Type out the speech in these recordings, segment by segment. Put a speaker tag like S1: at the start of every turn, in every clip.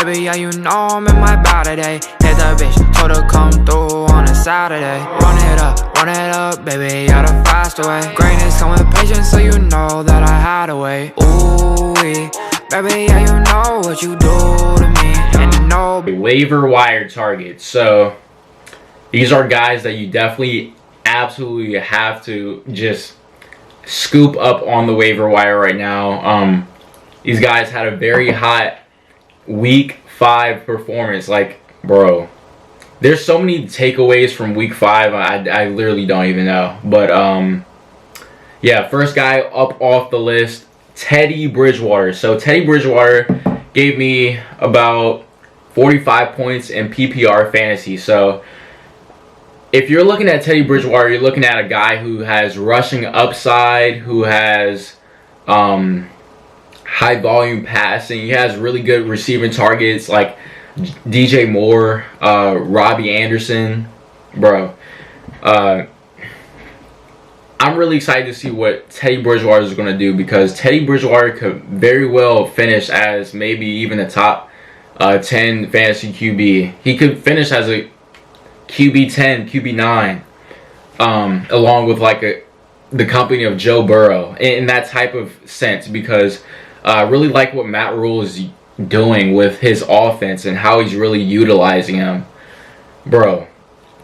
S1: baby, yeah, you know I'm in my body today. Hit the bitch, told her come through on a Saturday. Run it up, baby, yeah, the faster way. Greatness come with patience, so you know that I had to wait. Ooh, baby, yeah, you know what you do to me. And you know
S2: waiver wire targets. So these are guys that you definitely absolutely have to just scoop up on the waiver wire right now. These guys had a very hot week 5 performance. Like, bro, there's so many takeaways from week 5. I literally don't even know. But yeah, first guy up off the list, Teddy Bridgewater. So Teddy Bridgewater gave me about 45 points in PPR fantasy. So if you're looking at Teddy Bridgewater, you're looking at a guy who has rushing upside, who has high volume passing. He has really good receiving targets like DJ Moore, Robbie Anderson. Bro, I'm really excited to see what Teddy Bridgewater is going to do, because Teddy Bridgewater could very well finish as maybe even a top 10 fantasy QB. He could finish as a QB 10, QB 9, along with like the company of Joe Burrow in that type of sense, because I really like what Matt Rule is doing with his offense and how he's really utilizing him. Bro,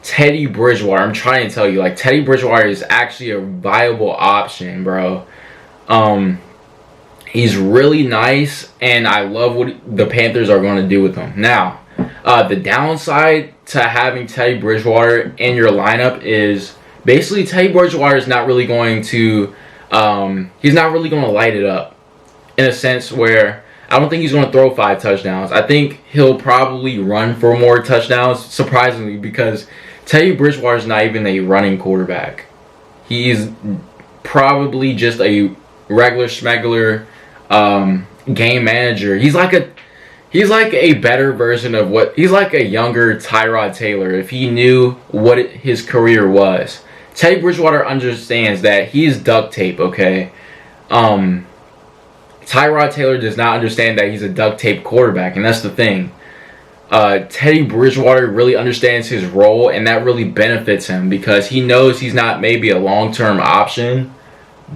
S2: Teddy Bridgewater, I'm trying to tell you, like, Teddy Bridgewater is actually a viable option, bro. He's really nice, and I love what the Panthers are going to do with him. Now, the downside to having Teddy Bridgewater in your lineup is basically Teddy Bridgewater is not really going to he's not really going to light it up, in a sense where I don't think he's going to throw 5 touchdowns. I think he'll probably run for more touchdowns, surprisingly, because Teddy Bridgewater is not even a running quarterback. He's probably just a regular schmegular game manager. He's like a better version of he's like a younger Tyrod Taylor if he knew what his career was. Teddy Bridgewater understands that he's duct tape, okay? Tyrod Taylor does not understand that he's a duct tape quarterback, and that's the thing. Teddy Bridgewater really understands his role, and that really benefits him because he knows he's not maybe a long-term option,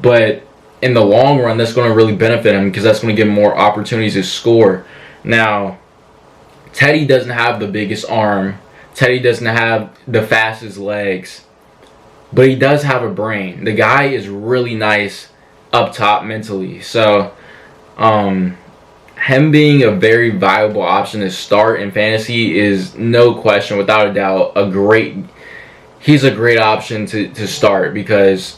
S2: but in the long run, that's going to really benefit him because that's going to give him more opportunities to score. Now, Teddy doesn't have the biggest arm. Teddy doesn't have the fastest legs, but he does have a brain. The guy is really nice up top mentally. So, him being a very viable option to start in fantasy is no question, without a doubt, he's a great option to start, because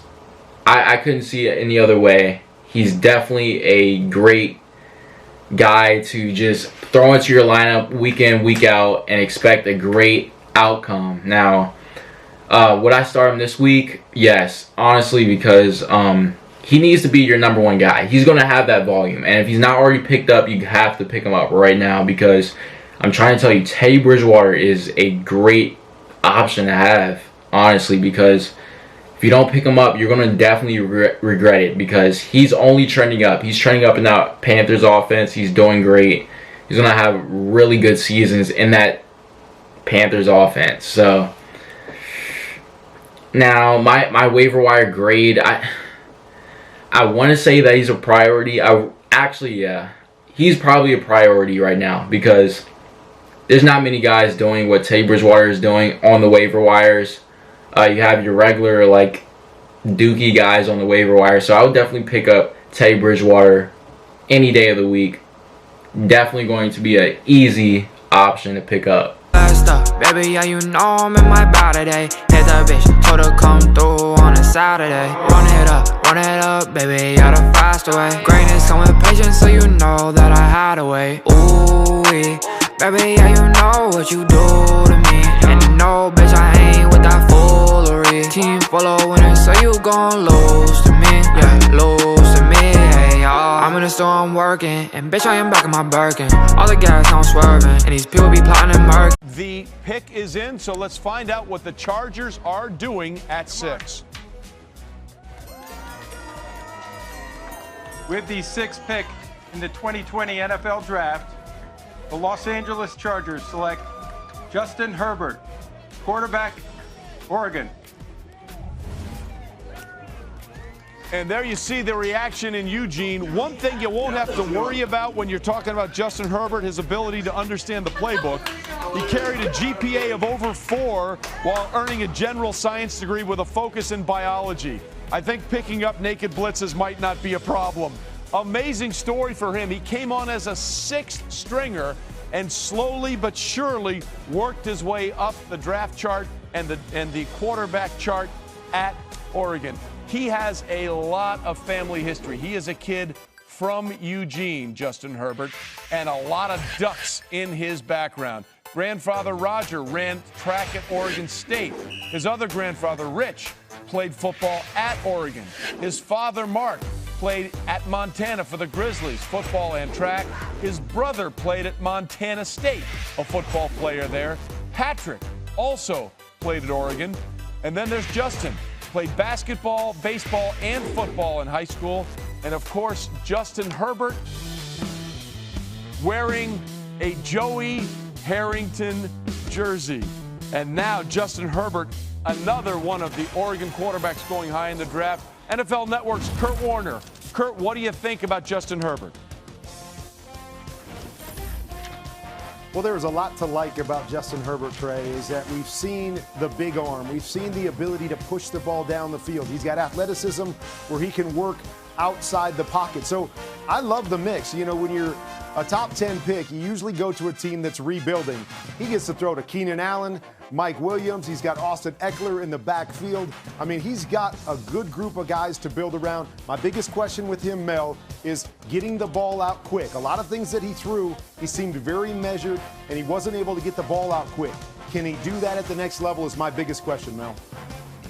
S2: I couldn't see it any other way. He's definitely a great guy to just throw into your lineup week in, week out and expect a great outcome. Now, would I start him this week? Yes, honestly, because he needs to be your number 1 guy. He's going to have that volume, and if he's not already picked up, you have to pick him up right now, because I'm trying to tell you, Teddy Bridgewater is a great option to have, honestly, because if you don't pick him up, you're going to definitely regret it, because he's only trending up. He's trending up in that Panthers offense. He's doing great. He's going to have really good seasons in that Panthers offense. So, now, my waiver wire grade, I want to say that he's a priority. Yeah, he's probably a priority right now, because there's not many guys doing what Teddy Bridgewater is doing on the waiver wires. You have your regular, like, dookie guys on the waiver wire. So I would definitely pick up Teddy Bridgewater any day of the week. Definitely going to be an easy option to pick up.
S1: Baby, yeah, you know I'm in my body today. Hit the bitch, told her come through on a Saturday. Run it up, baby, yeah, the faster way. Greatness come with patience, so you know that I had to wait. Ooh, baby, yeah, you know what you do to me. And you know, bitch, I ain't with that foolery. Team full of winners, so you gon' lose to me. Yeah, lose to me, hey, y'all. I'm in the store, I'm working, and bitch, I am back in my Birkin. All the gas, I'm swerving, and these people be plotting and murking.
S3: The pick is in, so let's find out what the Chargers are doing at 6.
S4: With the 6th pick in the 2020 NFL Draft, The Los Angeles Chargers select Justin Herbert, quarterback, Oregon.
S3: And there you see the reaction in Eugene. One thing you won't have to worry about when you're talking about Justin Herbert, his ability to understand the playbook. He carried a GPA of over 4 while earning a general science degree with a focus in biology. I think picking up naked blitzes might not be a problem. Amazing story for him. He came on as a 6th stringer and slowly but surely worked his way up the draft chart and the quarterback chart at Oregon. He has a lot of family history. He is a kid from Eugene, Justin Herbert, and a lot of Ducks in his background. Grandfather Roger ran track at Oregon State. His other grandfather, Rich, played football at Oregon. His father, Mark, played at Montana for the Grizzlies, football and track. His brother played at Montana State, a football player there. Patrick also played at Oregon. And then there's Justin. Played basketball, baseball, and football in high school. And of course, Justin Herbert wearing a Joey Harrington jersey. And now Justin Herbert, another one of the Oregon quarterbacks going high in the draft. NFL Network's Kurt Warner. Kurt, what do you think about Justin Herbert?
S5: Well, there's a lot to like about Justin Herbert, Trey, is that we've seen the big arm. We've seen the ability to push the ball down the field. He's got athleticism where he can work outside the pocket. So I love the mix. You know, when you're a top 10 pick, you usually go to a team that's rebuilding. He gets to throw to Keenan Allen, Mike Williams. He's got Austin Eckler in the backfield. I mean, he's got a good group of guys to build around. My biggest question with him, Mel, is getting the ball out quick. A lot of things that he threw, he seemed very measured, and he wasn't able to get the ball out quick. Can he do that at the next level is my biggest question, Mel.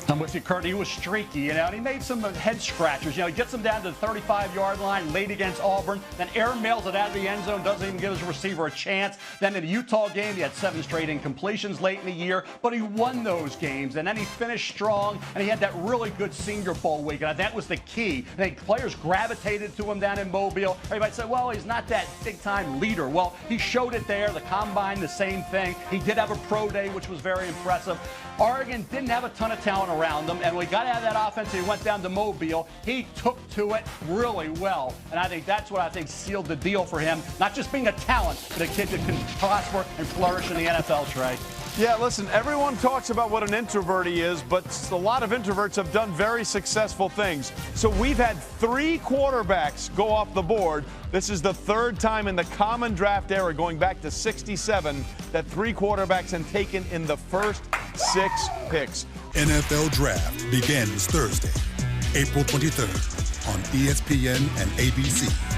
S6: I'm with you, Kurt. He was streaky, and he made some head scratchers. He gets them down to the 35-yard line late against Auburn. Then air mails it out of the end zone, doesn't even give his receiver a chance. Then in the Utah game, he had 7 straight incompletions late in the year, but he won those games. And then he finished strong, and he had that really good Senior Bowl week, and that was the key. I think players gravitated to him down in Mobile. Everybody said, well, he's not that big-time leader. Well, he showed it there. The Combine, the same thing. He did have a pro day, which was very impressive. Oregon didn't have a ton of talent around them, and when he got out of that offense, he went down to Mobile. He took to it really well, and I think that's what I think sealed the deal for him. Not just being a talent, but a kid that can prosper and flourish in the NFL, Trey.
S3: Yeah, listen, everyone talks about what an introvert he is, but a lot of introverts have done very successful things. So we've had 3 quarterbacks go off the board. This is the 3rd time in the common draft era, going back to 67, that 3 quarterbacks have taken in the first 6 picks.
S7: NFL Draft begins Thursday, April 23rd on ESPN and ABC.